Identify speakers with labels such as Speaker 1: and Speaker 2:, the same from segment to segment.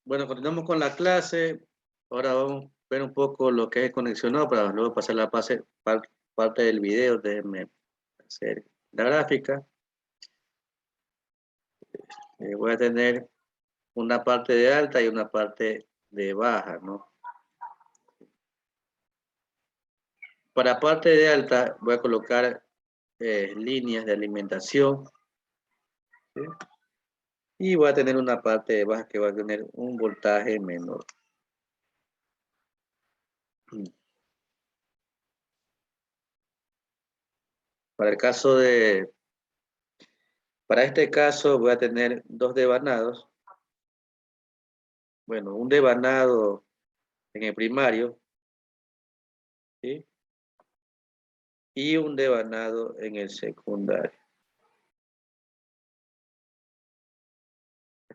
Speaker 1: Bueno, continuamos con la clase. Ahora vamos a ver un poco lo que es conexionado para luego pasar la parte del video. Déjenme hacer la gráfica. Voy a tener una parte de alta y una parte de baja, ¿no? Para parte de alta voy a colocar líneas de alimentación, ¿sí? Y voy a tener una parte de baja que va a tener un voltaje menor. Para el caso de, para este caso voy a tener dos devanados. Bueno, un devanado en el primario, ¿sí? Y un devanado en el secundario.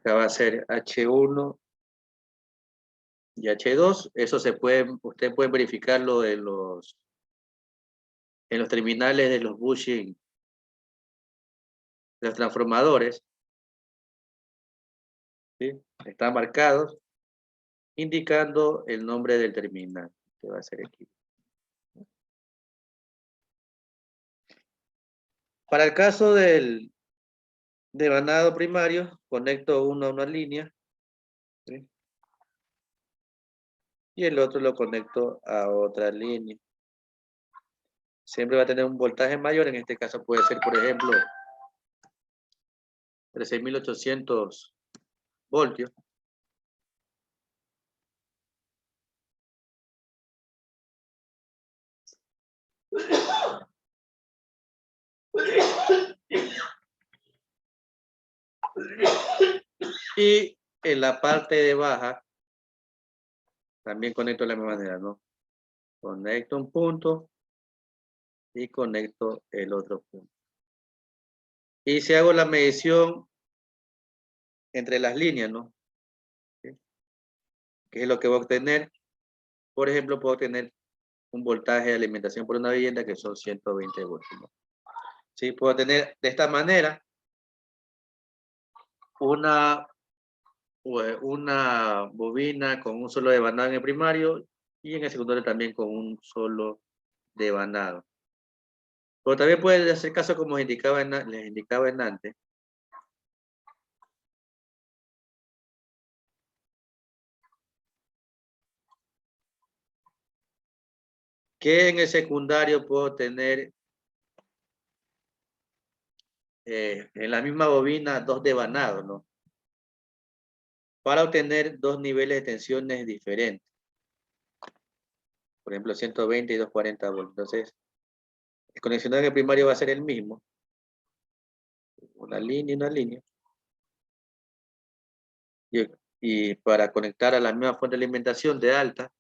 Speaker 1: Acá va a ser H1 y H2. Eso usted puede verificarlo en los terminales de los bushing, de los transformadores, ¿sí? Están marcados indicando el nombre del terminal, que va a ser aquí. Para el caso del devanado primario, conecto uno a una línea, ¿sí? Y el otro lo conecto a otra línea. Siempre va a tener un voltaje mayor, en este caso puede ser, por ejemplo, 13.800 voltios. Y en la parte de baja, también conecto de la misma manera, ¿no? Conecto un punto y conecto el otro punto. Y si hago la medición entre las líneas, ¿no? ¿Sí? ¿Qué es lo que voy a obtener? Por ejemplo, puedo tener un voltaje de alimentación por una vivienda que son 120 voltios, ¿no? Sí, puedo tener de esta manera una bobina con un solo devanado en el primario y en el secundario también con un solo devanado. Pero también puede hacer caso como les indicaba en antes, que en el secundario puedo tener en la misma bobina dos devanados, ¿no? Para obtener dos niveles de tensiones diferentes. Por ejemplo, 120 y 240 voltios. Entonces, el conexionado en el primario va a ser el mismo. Una línea y una línea. Y para conectar a la misma fuente de alimentación de alta.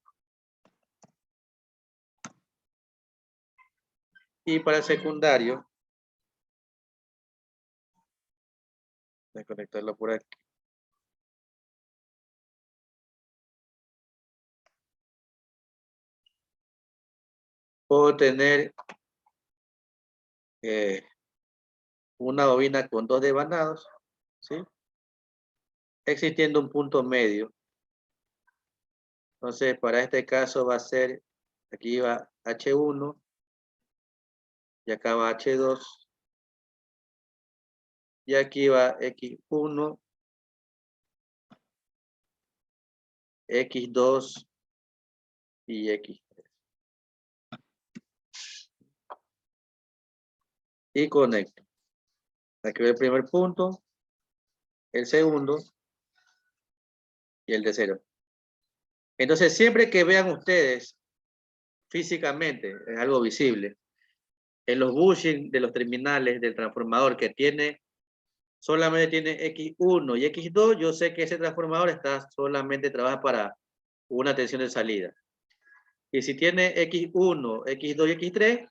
Speaker 1: Y para el secundario, voy a conectarlo por aquí. Puedo tener una bobina con dos devanados, ¿sí? Existiendo un punto medio. Entonces, para este caso va a ser, aquí va H1 y acá va H2 y aquí va X1, X2 y X3. Y conecto. Aquí va el primer punto, el segundo y el tercero. Entonces, siempre que vean ustedes físicamente, es algo visible, en los bushing de los terminales del transformador que solamente tiene X1 y X2, yo sé que ese transformador solamente trabaja para una tensión de salida. Y si tiene X1, X2 y X3,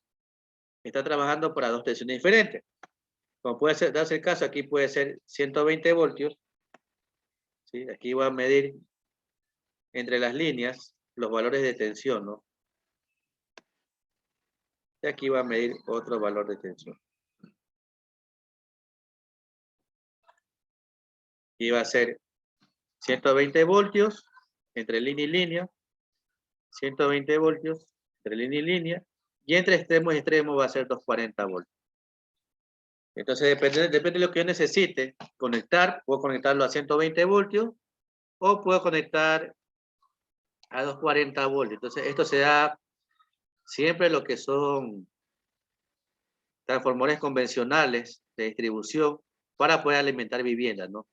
Speaker 1: está trabajando para dos tensiones diferentes. Como puede darse el caso, aquí puede ser 120 voltios. ¿Sí? Aquí voy a medir entre las líneas los valores de tensión, ¿no? Y aquí va a medir otro valor de tensión. Y va a ser 120 voltios entre línea y línea, 120 voltios entre línea y línea, y entre extremos y extremos va a ser 240 voltios. Entonces, depende de lo que yo necesite conectar, puedo conectarlo a 120 voltios o puedo conectar a 240 voltios. Entonces, esto se da siempre lo que son transformadores convencionales de distribución para poder alimentar viviendas, ¿no?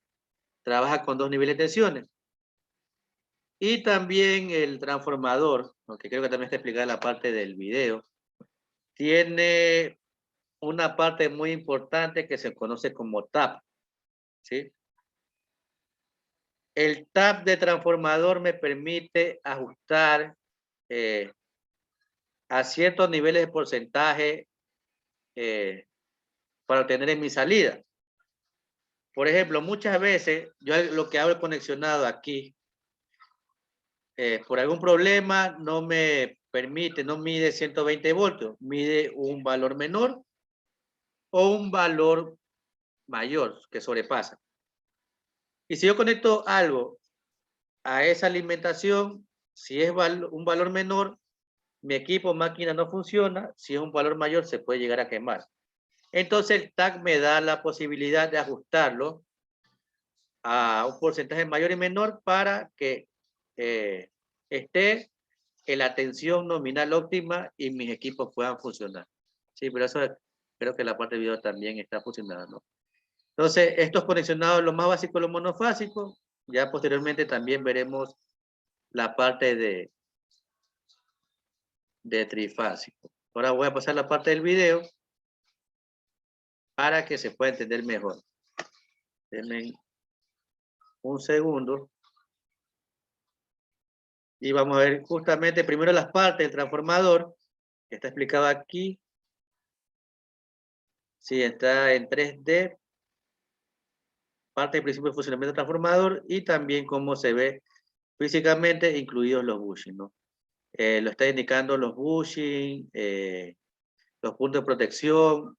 Speaker 1: Trabaja con 2 niveles de tensiones. Y también el transformador, aunque creo que también está explicada en la parte del video, tiene una parte muy importante que se conoce como tap, ¿sí? El tap de transformador me permite ajustar a ciertos niveles de porcentaje para obtener en mi salida. Por ejemplo, muchas veces yo lo que hago es conexionado aquí. Por algún problema no me permite, no mide 120 voltios, mide un valor menor o un valor mayor que sobrepasa. Y si yo conecto algo a esa alimentación, si es un valor menor, mi equipo máquina no funciona, si es un valor mayor se puede llegar a quemar. Entonces el tag me da la posibilidad de ajustarlo a un porcentaje mayor y menor para que esté en la tensión nominal óptima y mis equipos puedan funcionar. Sí, pero eso creo que la parte de video también está funcionando, ¿no? Entonces, estos conexionados, lo más básico, lo monofásico, ya posteriormente también veremos la parte de trifásico. Ahora voy a pasar la parte del video para que se pueda entender mejor. Denme un segundo. Y vamos a ver justamente primero las partes del transformador, que está explicado aquí. Sí, está en 3D. Parte del principio de funcionamiento del transformador y también cómo se ve físicamente, incluidos los bushings, ¿no? Lo está indicando los bushings, los puntos de protección,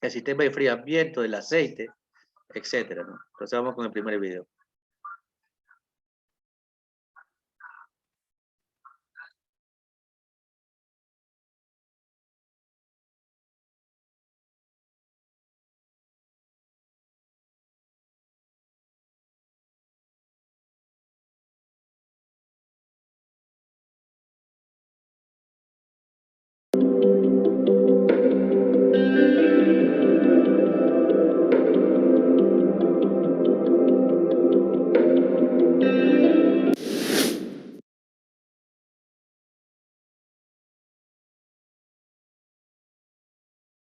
Speaker 1: el sistema de enfriamiento del aceite, etcétera, ¿no? Entonces vamos con el primer video.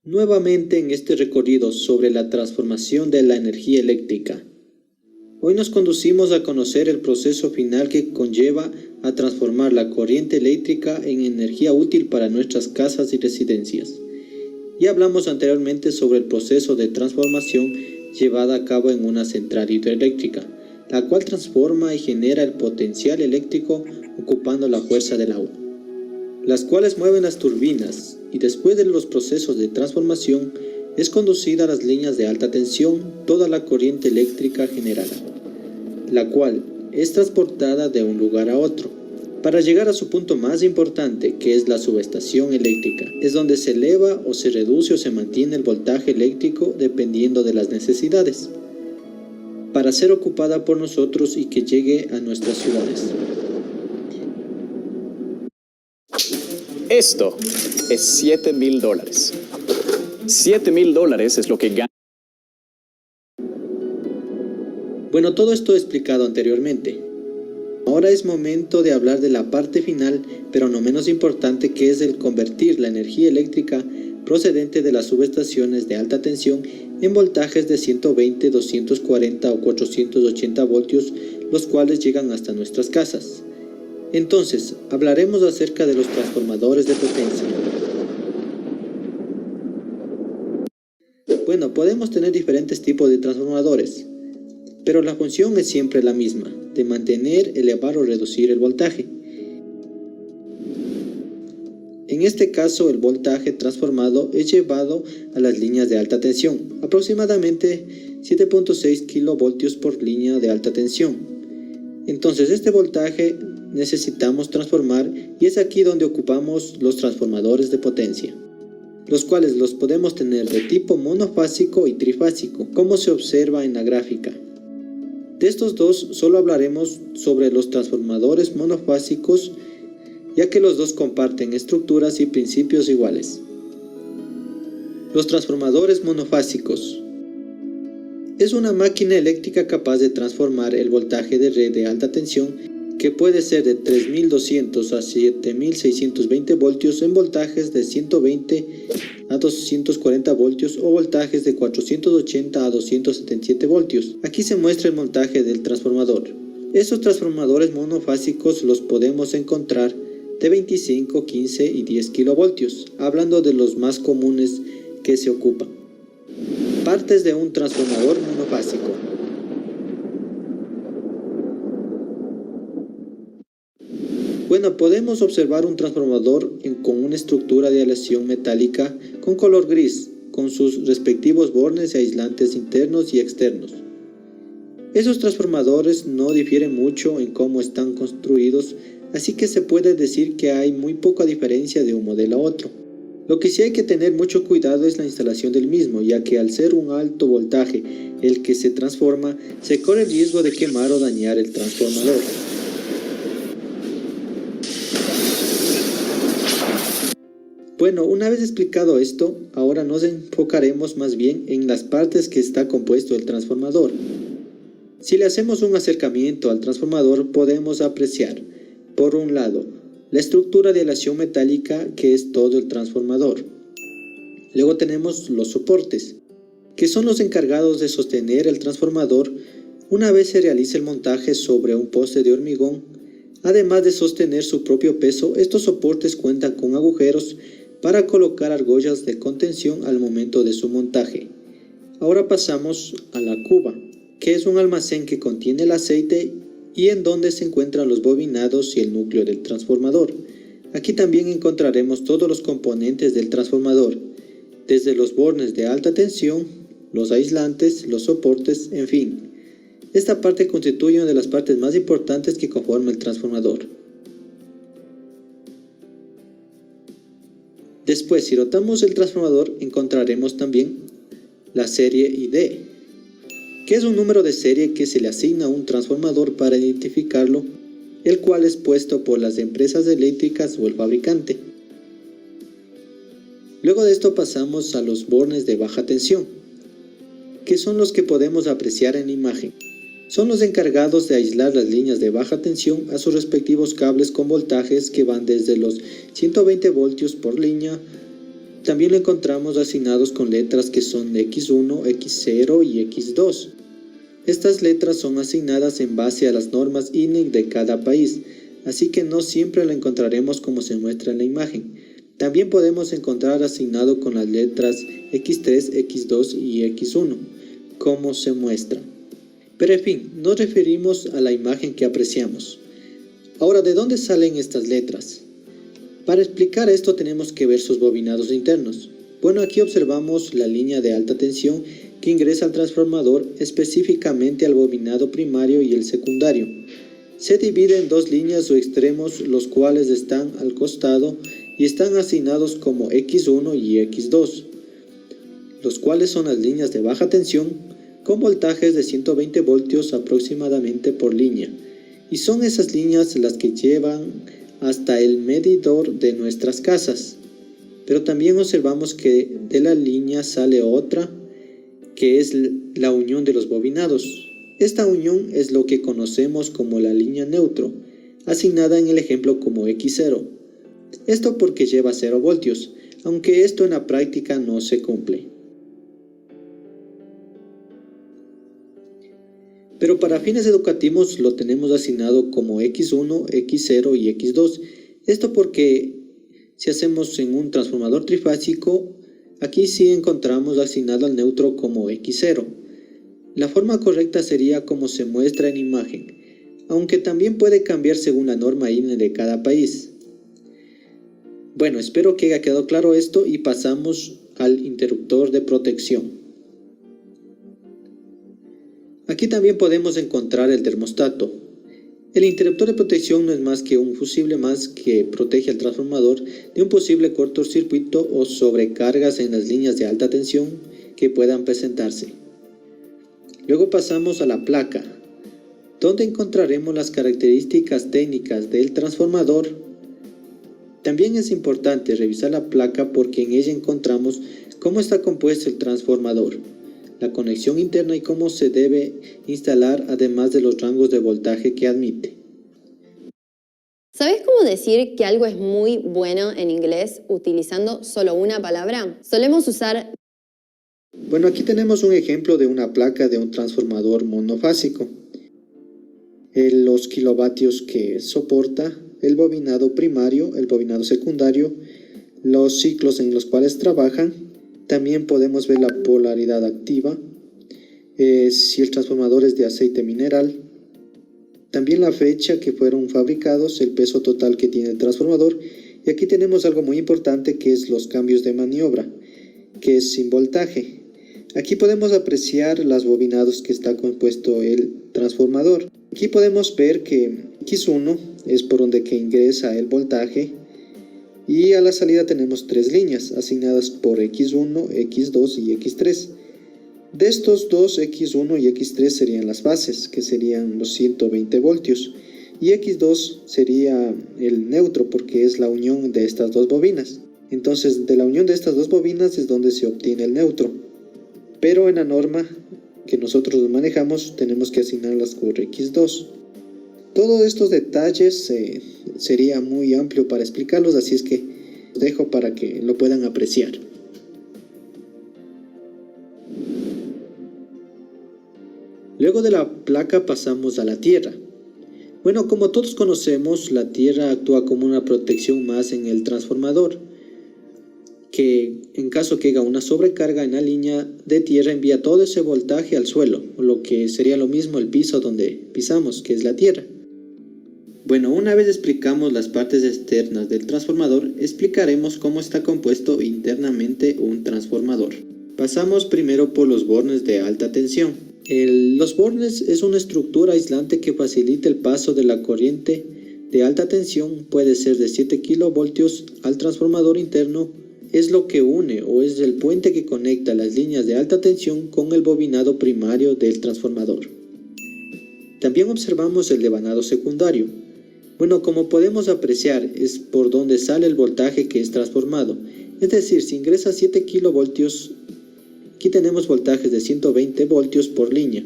Speaker 2: Nuevamente en este recorrido sobre la transformación de la energía eléctrica. Hoy nos conducimos a conocer el proceso final que conlleva a transformar la corriente eléctrica en energía útil para nuestras casas y residencias. Ya hablamos anteriormente sobre el proceso de transformación llevada a cabo en una central hidroeléctrica, la cual transforma y genera el potencial eléctrico ocupando la fuerza del agua, las cuales mueven las turbinas, y después de los procesos de transformación es conducida a las líneas de alta tensión toda la corriente eléctrica generada, la cual es transportada de un lugar a otro, para llegar a su punto más importante, que es la subestación eléctrica. Es donde se eleva o se reduce o se mantiene el voltaje eléctrico dependiendo de las necesidades, para ser ocupada por nosotros y que llegue a nuestras ciudades.
Speaker 3: Esto es $7,000. $7,000 es lo que gana.
Speaker 2: Bueno, todo esto explicado anteriormente. Ahora es momento de hablar de la parte final, pero no menos importante, que es el convertir la energía eléctrica procedente de las subestaciones de alta tensión en voltajes de 120, 240 o 480 voltios, los cuales llegan hasta nuestras casas. Entonces, hablaremos acerca de los transformadores de potencia. Bueno, podemos tener diferentes tipos de transformadores, pero la función es siempre la misma, de mantener, elevar o reducir el voltaje. En En este caso, el voltaje transformado es llevado a las líneas de alta tensión, aproximadamente 7.6 kilovoltios por línea de alta tensión. Entonces, este voltaje necesitamos transformar y es aquí donde ocupamos los transformadores de potencia, los cuales los podemos tener de tipo monofásico y trifásico, como se observa en la gráfica. De estos dos solo hablaremos sobre los transformadores monofásicos, ya que los dos comparten estructuras y principios iguales. Los transformadores monofásicos. Es una máquina eléctrica capaz de transformar el voltaje de red de alta tensión, que puede ser de 3200 a 7620 voltios, en voltajes de 120 a 240 voltios o voltajes de 480 a 277 voltios. Aquí se muestra el montaje del transformador. Estos transformadores monofásicos los podemos encontrar de 25, 15 y 10 kilovoltios, hablando de los más comunes que se ocupan. Partes de un transformador monofásico. Bueno, podemos observar un transformador con una estructura de aleación metálica con color gris, con sus respectivos bornes y aislantes internos y externos. Esos transformadores no difieren mucho en cómo están construidos, así que se puede decir que hay muy poca diferencia de un modelo a otro. Lo que sí hay que tener mucho cuidado es la instalación del mismo, ya que al ser un alto voltaje el que se transforma, se corre el riesgo de quemar o dañar el transformador. Bueno, una vez explicado esto, ahora nos enfocaremos más bien en las partes que está compuesto el transformador. Si le hacemos un acercamiento al transformador, podemos apreciar, por un lado, la estructura de aleación metálica, que es todo el transformador. Luego tenemos los soportes, que son los encargados de sostener el transformador una vez se realice el montaje sobre un poste de hormigón. Además de sostener su propio peso, estos soportes cuentan con agujeros para colocar argollas de contención al momento de su montaje. Ahora pasamos a la cuba, que es un almacén que contiene el aceite y en donde se encuentran los bobinados y el núcleo del transformador. Aquí también encontraremos todos los componentes del transformador, desde los bornes de alta tensión, los aislantes, los soportes, en fin. Esta parte constituye una de las partes más importantes que conforma el transformador. Después, si rotamos el transformador, encontraremos también la serie ID, que es un número de serie que se le asigna a un transformador para identificarlo, el cual es puesto por las empresas eléctricas o el fabricante. Luego de esto pasamos a los bornes de baja tensión, que son los que podemos apreciar en la imagen. Son los encargados de aislar las líneas de baja tensión a sus respectivos cables con voltajes que van desde los 120 voltios por línea. También lo encontramos asignados con letras que son X1, X0 y X2. Estas letras son asignadas en base a las normas INEC de cada país, así que no siempre lo encontraremos como se muestra en la imagen. También podemos encontrar asignado con las letras X3, X2 y X1, como se muestra. Pero en fin, nos referimos a la imagen que apreciamos. Ahora, ¿de dónde salen estas letras? Para explicar esto tenemos que ver sus bobinados internos. Bueno, aquí observamos la línea de alta tensión que ingresa al transformador, específicamente al bobinado primario y el secundario. Se divide en dos líneas o extremos, los cuales están al costado y están asignados como X1 y X2, los cuales son las líneas de baja tensión con voltajes de 120 voltios aproximadamente por línea, y son esas líneas las que llevan hasta el medidor de nuestras casas. Pero también observamos que de la línea sale otra, que es la unión de los bobinados. Esta unión es lo que conocemos como la línea neutro, asignada en el ejemplo como X0. Esto porque lleva 0 voltios, aunque esto en la práctica no se cumple. Pero para fines educativos lo tenemos asignado como X1, X0 y X2. Esto porque si hacemos en un transformador trifásico, aquí sí encontramos asignado al neutro como X0. La forma correcta sería como se muestra en imagen, aunque también puede cambiar según la norma INE de cada país. Bueno, espero que haya quedado claro esto y pasamos al interruptor de protección. Aquí también podemos encontrar el termostato. El interruptor de protección no es más que un fusible más que protege al transformador de un posible cortocircuito o sobrecargas en las líneas de alta tensión que puedan presentarse. Luego pasamos a la placa, donde encontraremos las características técnicas del transformador. También es importante revisar la placa porque en ella encontramos cómo está compuesto el transformador, la conexión interna y cómo se debe instalar, además de los rangos de voltaje que admite.
Speaker 4: ¿Sabes cómo decir que algo es muy bueno en inglés utilizando solo una palabra? Solemos usar...
Speaker 2: Bueno, aquí tenemos un ejemplo de una placa de un transformador monofásico. Los kilovatios que soporta, el bobinado primario, el bobinado secundario, los ciclos en los cuales trabajan. También podemos ver la polaridad activa, si el transformador es de aceite mineral. También la fecha que fueron fabricados, el peso total que tiene el transformador. Y aquí tenemos algo muy importante que es los cambios de maniobra, que es sin voltaje. Aquí podemos apreciar los bobinados que está compuesto el transformador. Aquí podemos ver que X1 es por donde que ingresa el voltaje y a la salida tenemos tres líneas asignadas por X1, X2 y X3. De estos dos, X1 y X3 serían las bases, que serían los 120 voltios, y X2 sería el neutro porque es la unión de estas dos bobinas. Entonces, de la unión de estas dos bobinas es donde se obtiene el neutro. Pero en la norma que nosotros manejamos tenemos que asignarlas por X2. Todos estos detalles sería muy amplio para explicarlos, así es que los dejo para que lo puedan apreciar. Luego de la placa pasamos a la tierra. Bueno, como todos conocemos, la tierra actúa como una protección más en el transformador, que en caso que haya una sobrecarga en la línea de tierra envía todo ese voltaje al suelo, o lo que sería lo mismo el piso donde pisamos, que es la tierra. Bueno, una vez explicamos las partes externas del transformador, explicaremos cómo está compuesto internamente un transformador. Pasamos primero por los bornes de alta tensión. Los bornes es una estructura aislante que facilita el paso de la corriente de alta tensión, puede ser de 7 kilovoltios al transformador interno. Es lo que une o es el puente que conecta las líneas de alta tensión con el bobinado primario del transformador. También observamos el devanado secundario. Bueno, como podemos apreciar, es por donde sale el voltaje que es transformado. Es decir, si ingresa 7 kilovoltios, aquí tenemos voltajes de 120 voltios por línea.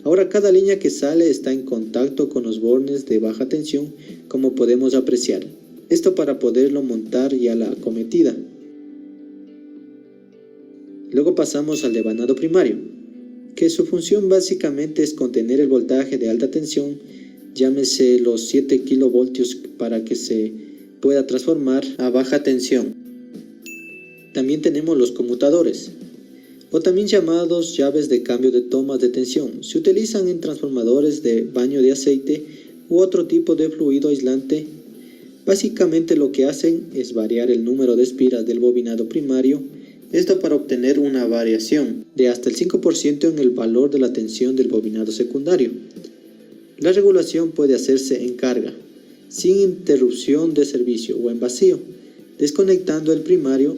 Speaker 2: Ahora cada línea que sale está en contacto con los bornes de baja tensión, como podemos apreciar. Esto para poderlo montar ya la acometida. Luego pasamos al devanado primario, que su función básicamente es contener el voltaje de alta tensión, llámese los 7 kilovoltios, para que se pueda transformar a baja tensión. También tenemos los conmutadores, o también llamados llaves de cambio de tomas de tensión. Se utilizan en transformadores de baño de aceite u otro tipo de fluido aislante. Básicamente lo que hacen es variar el número de espiras del bobinado primario, esto para obtener una variación de hasta el 5% en el valor de la tensión del bobinado secundario. La regulación puede hacerse en carga, sin interrupción de servicio o en vacío, desconectando el primario,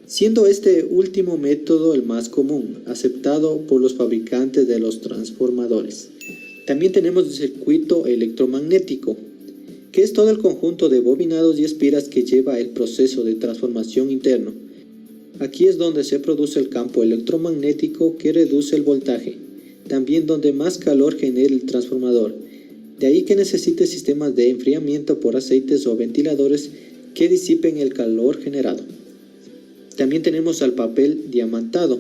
Speaker 2: siendo este último método el más común, aceptado por los fabricantes de los transformadores. También tenemos el circuito electromagnético, que es todo el conjunto de bobinados y espiras que lleva el proceso de transformación interno. Aquí es donde se produce el campo electromagnético que reduce el voltaje, también donde más calor genera el transformador. De ahí que necesite sistemas de enfriamiento por aceites o ventiladores que disipen el calor generado. También tenemos al papel diamantado,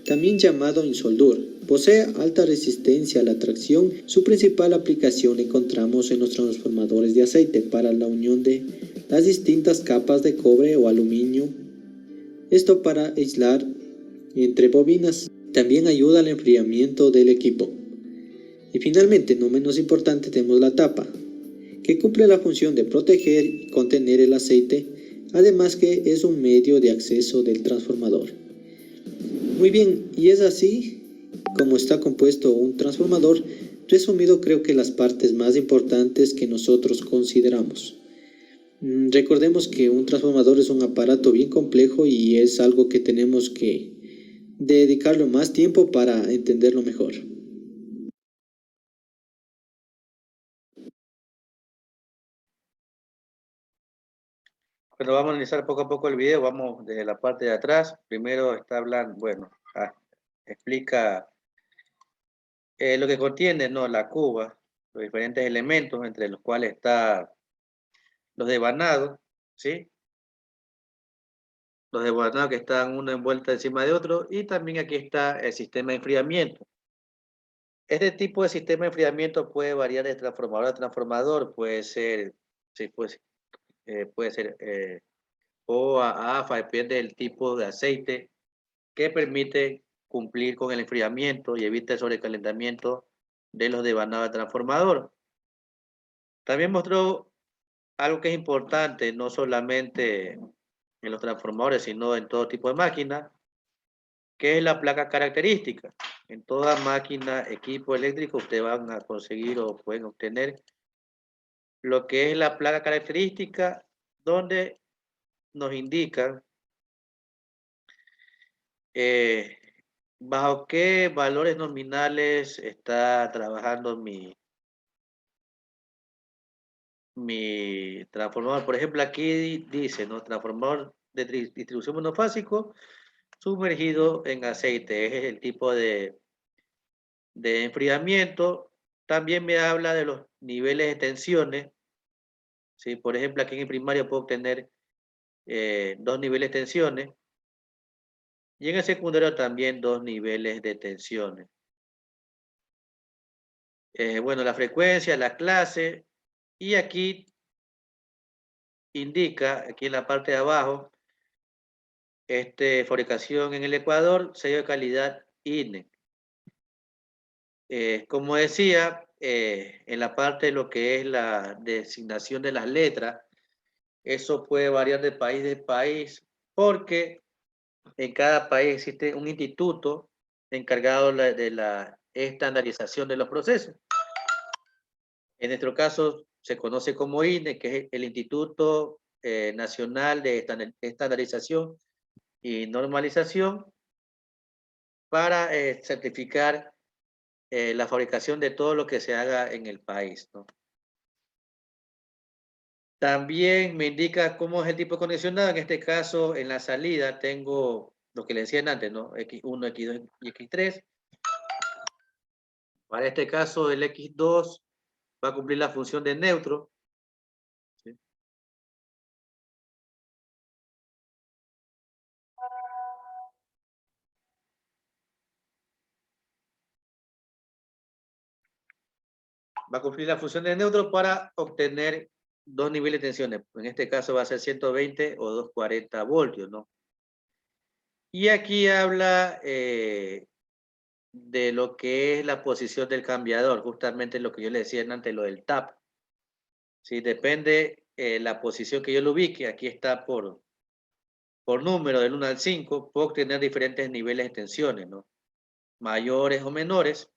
Speaker 2: también llamado insoldur. Posee alta resistencia a la tracción. Su principal aplicación la encontramos en los transformadores de aceite para la unión de las distintas capas de cobre o aluminio. Esto para aislar entre bobinas. También ayuda al enfriamiento del equipo. Y finalmente, no menos importante, tenemos la tapa, que cumple la función de proteger y contener el aceite además que es un medio de acceso del transformador. Muy bien, y es así como está compuesto un transformador. Resumido, creo que las partes más importantes que nosotros consideramos. Recordemos que un transformador es un aparato bien complejo y es algo que tenemos que dedicarle más tiempo para entenderlo mejor.
Speaker 1: Pero vamos a analizar poco a poco el video, vamos desde la parte de atrás. Primero está hablando, bueno, explica lo que contiene, ¿no? La cuba, los diferentes elementos entre los cuales está los devanados, ¿sí? Los devanados que están uno envuelto encima de otro, y también aquí está el sistema de enfriamiento. Este tipo de sistema de enfriamiento puede variar de transformador a transformador, puede ser, sí, puede ser o a AFA, depende del tipo de aceite que permite cumplir con el enfriamiento y evita el sobrecalentamiento de los devanados de transformador. También mostró algo que es importante, no solamente en los transformadores, sino en todo tipo de máquinas, que es la placa característica. En toda máquina, equipo eléctrico, ustedes van a conseguir o pueden obtener lo que es la placa característica, donde nos indica bajo qué valores nominales está trabajando mi transformador. Por ejemplo, aquí dice, ¿no? Transformador de distribución monofásico sumergido en aceite. Ese es el tipo de enfriamiento. También me habla de los niveles de tensiones. ¿Sí? Por ejemplo, aquí en el primario puedo obtener 2 niveles de tensiones. Y en el secundario también 2 niveles de tensiones. Bueno, la frecuencia, la clase. Y aquí indica, aquí en la parte de abajo, fabricación en el Ecuador, sello de calidad INE. Como decía, en la parte de lo que es la designación de las letras, eso puede variar de país, porque en cada país existe un instituto encargado de la estandarización de los procesos. En nuestro caso se conoce como INE, que es el Instituto Nacional de Estandarización y Normalización, para certificar la fabricación de todo lo que se haga en el país, ¿no? También me indica cómo es el tipo de condicionado. En este caso, en la salida tengo lo que le decían antes, ¿no? X1, X2 y X3. Para este caso, el X2 va a cumplir la función de neutro. ¿Sí? Va a cumplir la función de neutro para obtener 2 niveles de tensiones. En este caso va a ser 120 o 240 voltios, ¿no? Y aquí habla de lo que es la posición del cambiador, justamente lo que yo le decía antes, lo del tap. ¿Sí? Depende la posición que yo lo ubique. Aquí está por número del 1 al 5, puedo tener diferentes niveles de tensiones, ¿no? Mayores o menores.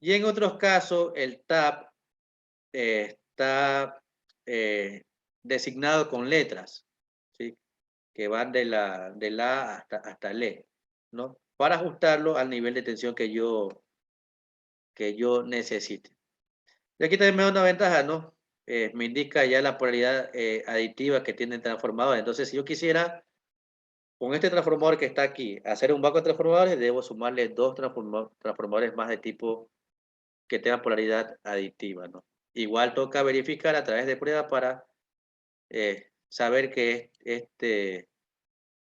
Speaker 1: Y en otros casos, el tap está designado con letras, ¿sí? Que van de la A hasta el E, ¿no? Para ajustarlo al nivel de tensión que yo necesite. Y aquí también me da una ventaja, ¿no? Me indica ya la polaridad aditiva que tiene el transformador. Entonces, si yo quisiera, con este transformador que está aquí, hacer un banco de transformadores, debo sumarle 2 transformadores más de tipo que tengan polaridad aditiva, ¿no? Igual toca verificar a través de prueba para saber que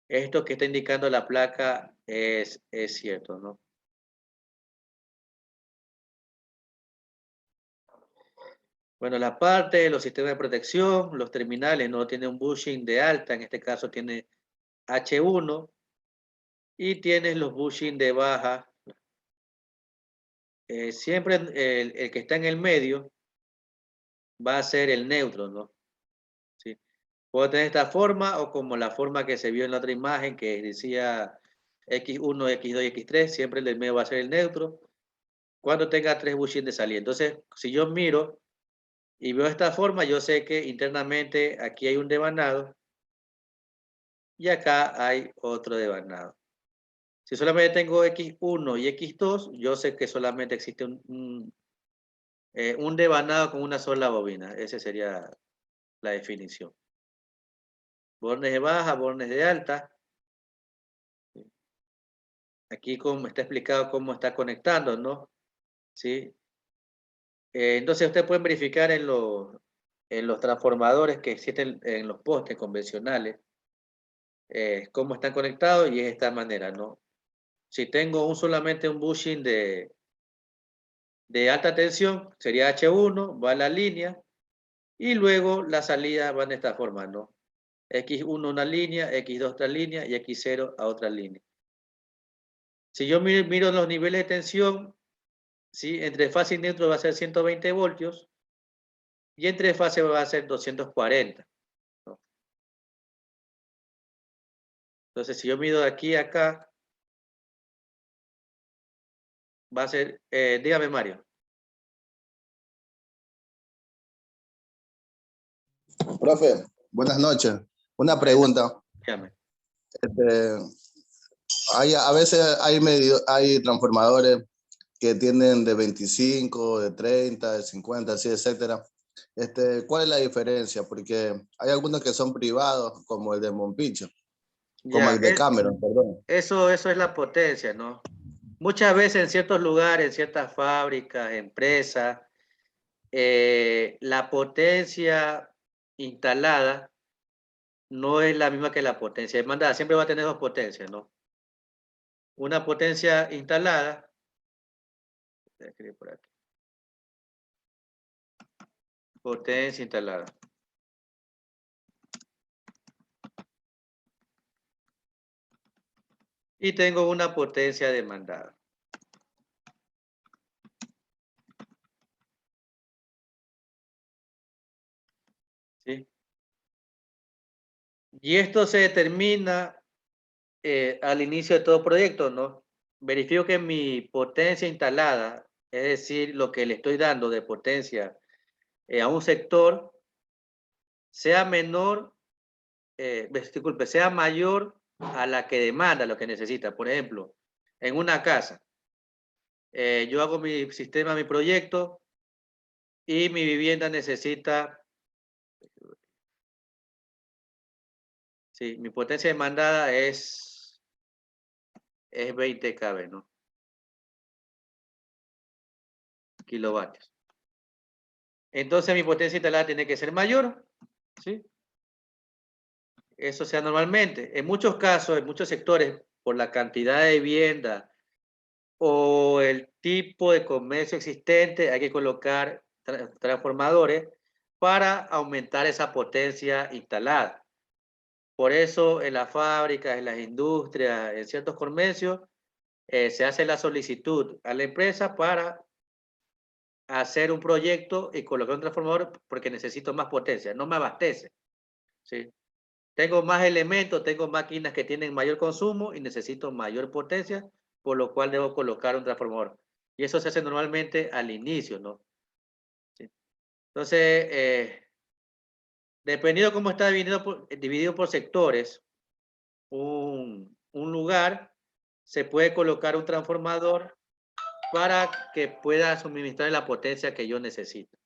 Speaker 1: esto que está indicando la placa es cierto, ¿no? Bueno, la parte de los sistemas de protección, los terminales no tienen un bushing de alta, en este caso tiene H1, y tienes los bushing de baja. Siempre el que está en el medio va a ser el neutro, ¿no? ¿Sí? Puedo tener esta forma o como la forma que se vio en la otra imagen que decía X1, X2 y X3, siempre el del medio va a ser el neutro, cuando tenga 3 bushings de salida. Entonces, si yo miro y veo esta forma, yo sé que internamente aquí hay un devanado y acá hay otro devanado. Si solamente tengo X1 y X2, yo sé que solamente existe un devanado con una sola bobina. Esa sería la definición. Bornes de baja, bornes de alta. Aquí como está explicado cómo está conectando, ¿no? ¿Sí? Entonces ustedes pueden verificar en los transformadores que existen en los postes convencionales cómo están conectados y es de esta manera, ¿no? Si tengo solamente un bushing de alta tensión, sería H1, va a la línea y luego las salidas van de esta forma, ¿no? X1 una línea, X2 otra línea y X0 a otra línea. Si yo miro los niveles de tensión, ¿sí? Entre fase y neutro va a ser 120 voltios y entre fase va a ser 240. ¿No? Entonces, si yo mido de aquí a acá, va a ser, dígame Mario.
Speaker 5: Profe, buenas noches. Una
Speaker 1: Bueno,
Speaker 5: pregunta.
Speaker 1: dígame.
Speaker 5: A veces hay transformadores que tienen de 25, de 30, de 50, así, etcétera. ¿Cuál es la diferencia? Porque hay algunos que son privados, como el de Monpicho, como
Speaker 1: Ya,
Speaker 5: el de Cameron, perdón.
Speaker 1: eso es la potencia, ¿no? Muchas veces en ciertos lugares, en ciertas fábricas, empresas, la potencia instalada no es la misma que la potencia demandada. Siempre va a tener dos potencias, ¿no? Una potencia instalada, voy a escribir por aquí. Potencia instalada. Y tengo una potencia demandada. ¿Sí? Y esto se determina al inicio de todo proyecto, ¿no? Verifico que mi potencia instalada, es decir, lo que le estoy dando de potencia a un sector, sea menor, disculpe, sea mayor a la que demanda, lo que necesita. Por ejemplo, en una casa, yo hago mi sistema, mi proyecto, y mi vivienda necesita, sí, mi potencia demandada es 20 kV, ¿no? Kilovatios. Entonces mi potencia instalada tiene que ser mayor, ¿sí? Eso sea normalmente. En muchos casos, en muchos sectores, por la cantidad de vivienda o el tipo de comercio existente, hay que colocar transformadores para aumentar esa potencia instalada. Por eso en las fábricas, en las industrias, en ciertos comercios, se hace la solicitud a la empresa para hacer un proyecto y colocar un transformador porque necesito más potencia, no me abastece, ¿sí? Tengo más elementos, tengo máquinas que tienen mayor consumo y necesito mayor potencia, por lo cual debo colocar un transformador. Y eso se hace normalmente al inicio, ¿no? ¿Sí? Entonces, dependiendo cómo está dividido por sectores, un lugar, se puede colocar un transformador para que pueda suministrar la potencia que yo necesito.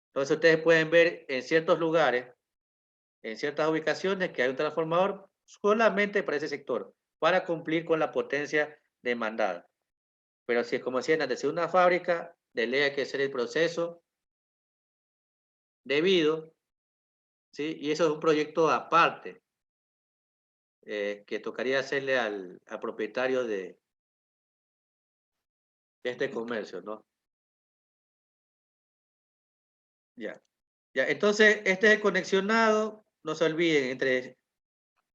Speaker 1: Entonces, ustedes pueden ver en ciertos lugares, en ciertas ubicaciones, que hay un transformador solamente para ese sector, para cumplir con la potencia demandada. Pero si es como decían antes, si una fábrica, de ley hay que hacer el proceso debido, ¿sí? Y eso es un proyecto aparte, que tocaría hacerle al propietario de este comercio, ¿no? Ya. Ya, entonces, este es el conexionado, no se olviden,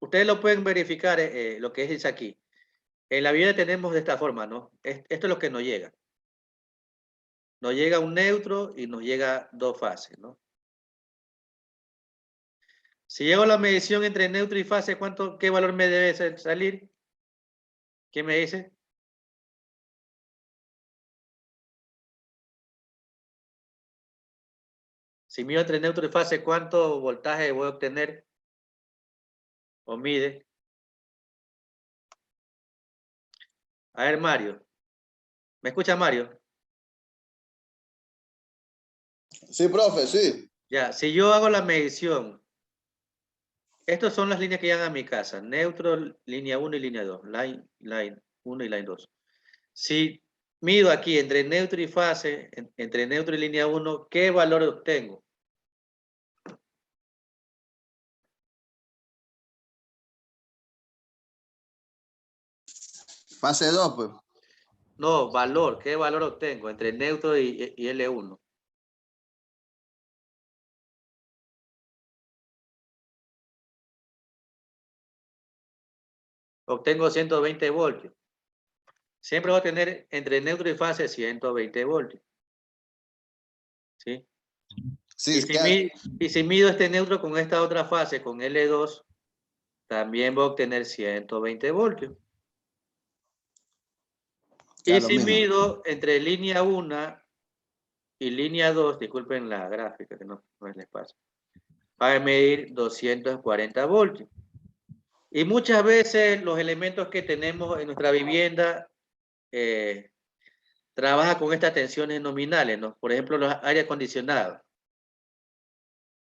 Speaker 1: ustedes lo pueden verificar, lo que es aquí. En la vida tenemos de esta forma, ¿no? Esto es lo que nos llega. Nos llega un neutro y nos llega dos fases, ¿no? Si llevo la medición entre neutro y fase, ¿qué valor me debe salir? ¿Qué me dice? Si mido entre neutro y fase, ¿cuánto voltaje voy a obtener? ¿O mide? A ver, Mario. ¿Me escucha, Mario?
Speaker 5: Sí, profe, sí.
Speaker 1: Ya, si yo hago la medición, estas son las líneas que llegan a mi casa. Neutro, línea 1 y línea 2. Line 1 y line 2. Si mido aquí entre neutro y fase, entre neutro y línea 1, ¿qué valor obtengo?
Speaker 5: Fase 2, pues.
Speaker 1: No, valor. ¿Qué valor obtengo entre neutro y L1? Obtengo 120 voltios. Siempre voy a tener entre neutro y fase 120 voltios. ¿Sí?
Speaker 5: Sí,
Speaker 1: Y si mido este neutro con esta otra fase, con L2, también voy a obtener 120 voltios. Y
Speaker 5: lo
Speaker 1: si
Speaker 5: mismo.
Speaker 1: mido entre línea 1 y línea 2, disculpen la gráfica, que no es el espacio, va a medir 240 voltios. Y muchas veces los elementos que tenemos en nuestra vivienda trabajan con estas tensiones nominales, ¿no? Por ejemplo, los aire acondicionados.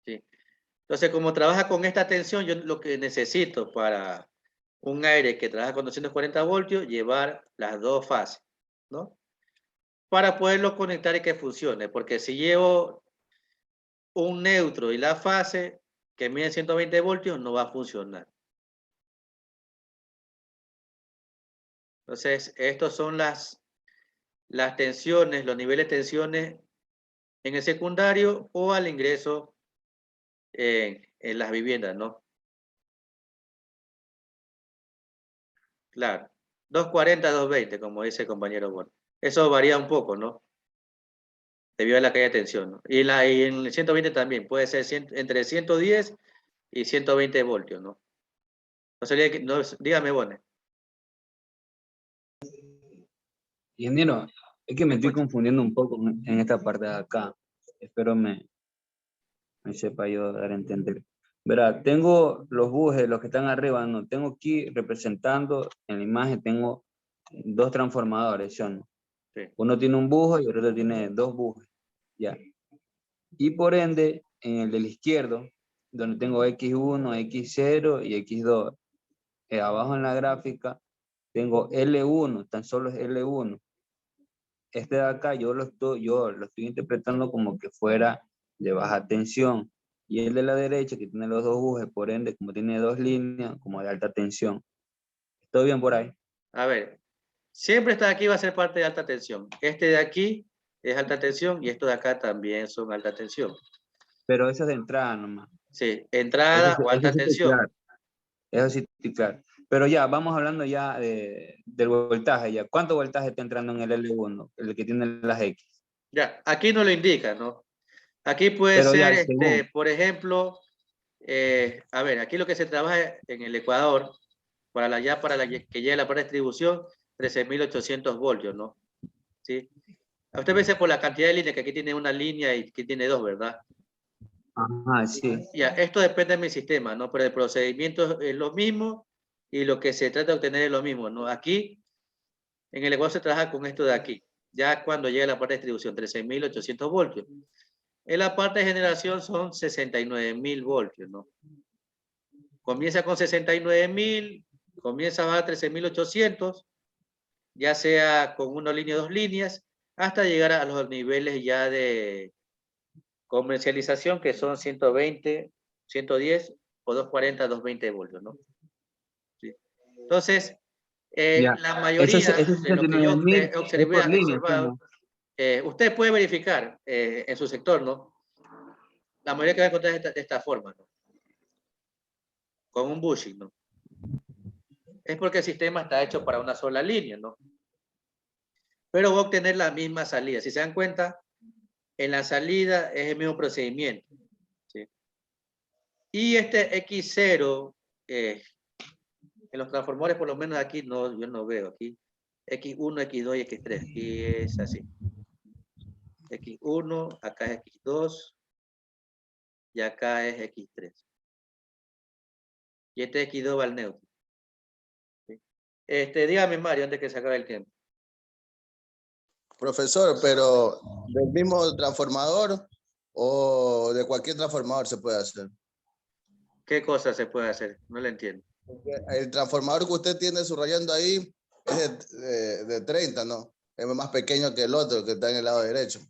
Speaker 1: ¿Sí? Entonces, como trabaja con esta tensión, yo lo que necesito para un aire que trabaja con 240 voltios, llevar las dos fases, ¿no? Para poderlo conectar y que funcione, porque si llevo un neutro y la fase que mide 120 voltios, no va a funcionar. Entonces, estos son las tensiones, los niveles de tensiones en el secundario o al ingreso en las viviendas, ¿no? Claro, 240, 220, como dice el compañero Bueno. Eso varía un poco, ¿no? Debido a la caída de tensión, ¿no? Y en el 120 también, puede ser entre 110 y 120 voltios, ¿no? No sería que, no, dígame, Bone.
Speaker 6: Ingeniero, es que me estoy
Speaker 1: Escucha.
Speaker 6: confundiendo un poco en esta parte de acá. Espero me sepa yo dar a entender. Verá, tengo los bujes, los que están arriba, no, tengo aquí representando en la imagen, tengo dos transformadores, ¿sí o no?
Speaker 1: Sí.
Speaker 6: Uno tiene un buje y el otro tiene dos bujes, ya. Y por ende, en el del izquierdo, donde tengo X1, X0 y X2, abajo en la gráfica, tengo L1, tan solo es L1. Este de acá yo lo estoy interpretando como que fuera de baja tensión. Y el de la derecha, que tiene los dos bujes, por ende, como tiene dos líneas, como de alta tensión. ¿Estoy bien por ahí?
Speaker 1: A ver, siempre esta de aquí va a ser parte de alta tensión. Este de aquí es alta tensión y estos de acá también son alta tensión.
Speaker 6: Pero eso es de entrada nomás.
Speaker 1: Sí, entrada o alta
Speaker 6: Eso sí estoy
Speaker 1: tensión.
Speaker 6: claro. Eso sí estoy claro. Pero ya, vamos hablando ya del voltaje. Ya. ¿Cuánto voltaje está entrando en el L1? El que tiene las X.
Speaker 1: Ya, aquí no lo indica, ¿no? Aquí puede
Speaker 6: Pero ya,
Speaker 1: ser,
Speaker 6: según.
Speaker 1: por ejemplo, a ver, aquí lo que se trabaja en el Ecuador, para que llegue la parte de distribución, 13.800 voltios, ¿no? ¿Sí? A usted veces por la cantidad de líneas, que aquí tiene una línea y aquí tiene dos, ¿verdad?
Speaker 6: Ajá, sí.
Speaker 1: Ya, esto depende de mi sistema, ¿no? Pero el procedimiento es lo mismo y lo que se trata de obtener es lo mismo, ¿no? Aquí, en el Ecuador se trabaja con esto de aquí, ya cuando llega la parte de distribución, 13.800 voltios. En la parte de generación son 69.000 voltios, ¿no? Comienza con 69.000, comienza a bajar 13.800, ya sea con una línea o dos líneas, hasta llegar a los niveles ya de comercialización, que son 120, 110 o 240, 220 voltios, ¿no? Sí. Entonces,
Speaker 6: Ya.
Speaker 1: la
Speaker 6: Esos
Speaker 1: mayoría de lo que yo
Speaker 6: 69.000
Speaker 1: he
Speaker 6: es por línea,
Speaker 1: observado,
Speaker 6: ¿no?
Speaker 1: usted puede verificar en su sector, ¿no? La mayoría que va a encontrar de esta forma, ¿no? Con un bushing, ¿no? Es porque el sistema está hecho para una sola línea, ¿no? Pero va a obtener la misma salida. Si se dan cuenta, en la salida es el mismo procedimiento, ¿sí? Y este X0, en los transformadores, por lo menos aquí, no, yo no veo aquí. X1, X2 y X3. Aquí es así. X1, acá es X2 y acá es X3. Y este X2 va al neutro. ¿Sí? Dígame, Mario, antes que se acabe el tiempo.
Speaker 5: Profesor, pero ¿del mismo transformador o de cualquier transformador se puede hacer?
Speaker 1: ¿Qué cosa se puede hacer? No le entiendo.
Speaker 5: Porque el transformador que usted tiene subrayando ahí es de 30, ¿no? Es más pequeño que el otro que está en el lado derecho.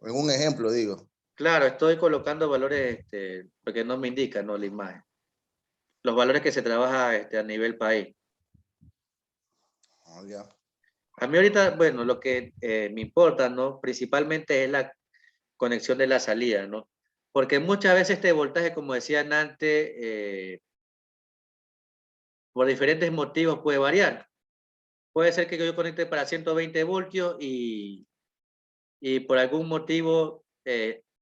Speaker 5: En un ejemplo, digo.
Speaker 1: Claro, estoy colocando valores porque no me indica, ¿no? La imagen. Los valores que se trabaja a nivel país.
Speaker 5: Oh, ya.
Speaker 1: A mí ahorita, bueno, lo que me importa, ¿no? Principalmente es la conexión de la salida, ¿no? Porque muchas veces este voltaje, como decían antes, por diferentes motivos puede variar. Puede ser que yo conecte para 120 voltios y por algún motivo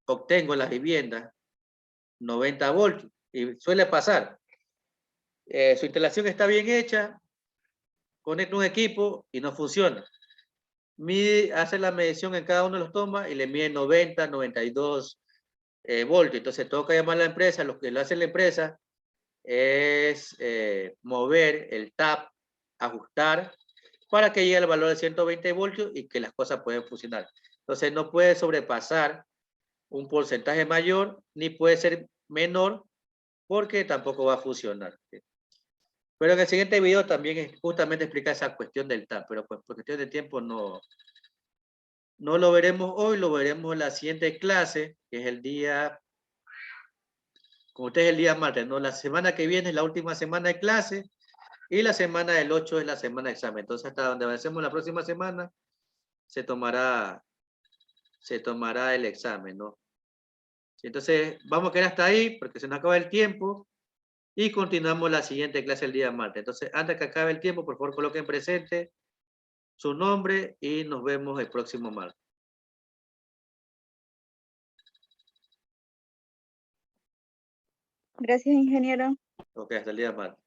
Speaker 1: obtengo en las viviendas 90 voltios. Y suele pasar. Su instalación está bien hecha, conecta un equipo y no funciona. Hace la medición en cada uno de los tomas y le mide 90, 92 voltios. Entonces toca llamar a la empresa. Lo que lo hace la empresa es mover el tap, ajustar, para que llegue al valor de 120 voltios y que las cosas pueden funcionar. Entonces no puede sobrepasar un porcentaje mayor, ni puede ser menor, porque tampoco va a funcionar. Pero en el siguiente video también justamente explica esa cuestión del tap, pero pues por cuestión de tiempo no lo veremos hoy, lo veremos en la siguiente clase, que es el día, como ustedes el día martes, ¿no? La semana que viene es la última semana de clase y la semana del 8 es la semana de examen. Entonces hasta donde avancemos la próxima semana se tomará el examen, ¿no? Entonces vamos a quedar hasta ahí porque se nos acaba el tiempo y continuamos la siguiente clase el día martes. Entonces antes que acabe el tiempo, por favor coloquen presente su nombre y nos vemos el próximo martes.
Speaker 7: Gracias, ingeniero.
Speaker 1: Ok, hasta el día martes.